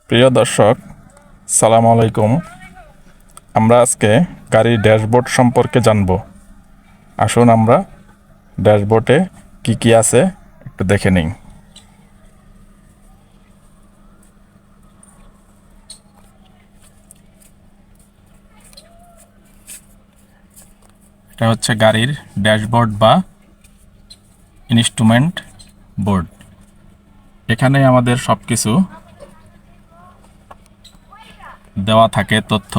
প্রিয় দর্শক, সালামু আলাইকুম। আমরা আজকে গাড়ির ড্যাশবোর্ড সম্পর্কে জানব। আসুন আমরা ড্যাশবোর্ডে কি কি আছে একটু দেখে নিই। এটা হচ্ছে গাড়ির ড্যাশবোর্ড বা ইনস্ট্রুমেন্ট বোর্ড। এখানে আমাদের সব কিছু দেওয়া থাকে তথ্য,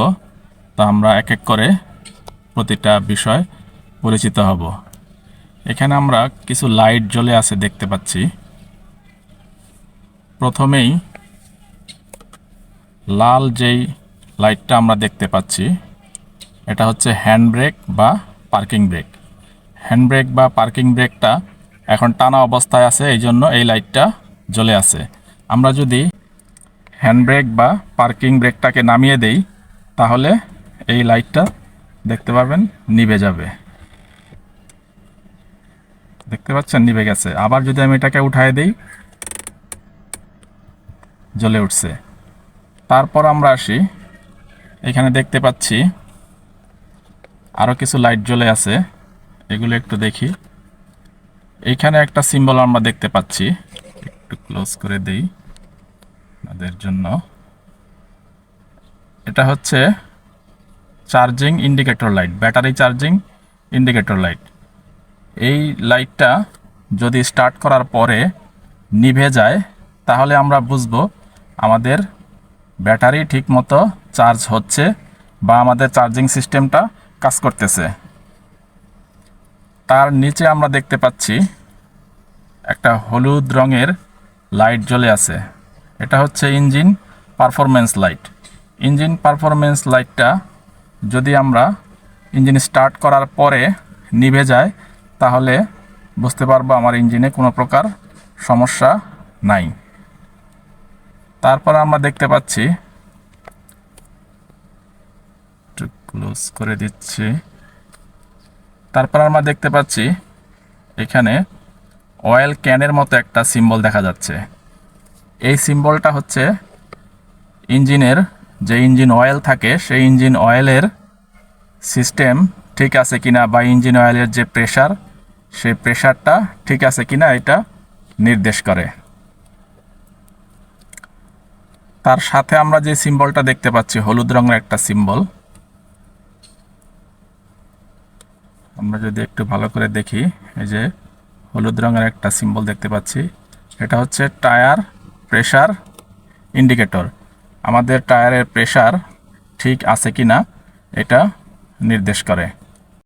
তা আমরা এক এক করে প্রতিটা বিষয় পরিচিত হব। এখানে আমরা কিছু লাইট জ্বলে আছে দেখতে পাচ্ছি। প্রথমেই লাল যেই লাইটটা আমরা দেখতে পাচ্ছি, এটা হচ্ছে হ্যান্ড ব্রেক বা পার্কিং ব্রেক। হ্যান্ড ব্রেক বা পার্কিং ব্রেকটা এখন টানা অবস্থায় আছে, এই জন্য এই লাইটটা জ্বলে আছে। আমরা যদি হ্যান্ড ব্রেক বা পার্কিং ব্রেকটাকে নামিয়ে দেই, তাহলে এই লাইটটা দেখতে পাবেন নিভে যাবে। দেখতে পাচ্ছেন নিভে গেছে। আবার যদি আমি এটাকে উঠায় দেই, জ্বলে উঠছে। তারপর আমরা আসি, এখানে দেখতে পাচ্ছি আরও কিছু লাইট জ্বলে আছে, এগুলো একটু দেখি। এইখানে একটা সিম্বল আমরা দেখতে পাচ্ছি, একটু ক্লোজ করে দেই আপনাদের জন্য। এটা হচ্ছে charging indicator light, battery charging indicator light. এই লাইটটা যদি স্টার্ট করার পরে নিভে যায়, তাহলে আমরা বুঝবো আমাদের ব্যাটারি ঠিকমতো চার্জ হচ্ছে বা আমাদের চার্জিং সিস্টেমটা কাজ করতেছে। তার নিচে আমরা দেখতে পাচ্ছি একটা হলুদ রঙের লাইট জ্বলে আছে। এটা হচ্ছে engine performance light. Engine performance লাইটটা যদি আমরা ইঞ্জিন স্টার্ট করার পরে নিভে যায়, তাহলে বুঝতে পারবো আমার ইঞ্জিনে কোনো প্রকার সমস্যা নাই। তারপর আমরা দেখতে পাচ্ছি, একটু ক্লোজ করে দিচ্ছি। তারপর আমরা দেখতে পাচ্ছি এখানে অয়েল ক্যানের মতো একটা সিম্বল দেখা যাচ্ছে। এই সিম্বলটা হচ্ছে ইঞ্জিনের যে ইঞ্জিন অয়েল থাকে, সেই ইঞ্জিন অয়েলের সিস্টেম ঠিক আছে কিনা বা ইঞ্জিন অয়েলের যে প্রেশার, সেই প্রেশারটা ঠিক আছে কিনা এটা নির্দেশ করে। তার সাথে আমরা যে সিম্বলটা দেখতে পাচ্ছি, হলুদ রঙের একটা সিম্বল, আমরা যদি একটু ভালো করে দেখি, এই যে হলুদ রঙের একটা সিম্বল দেখতে পাচ্ছি, এটা হচ্ছে টায়ার প্রেশার ইন্ডিকেটর। আমাদের টায়ারের প্রেশার ঠিক আছে কিনা এটা নির্দেশ করে।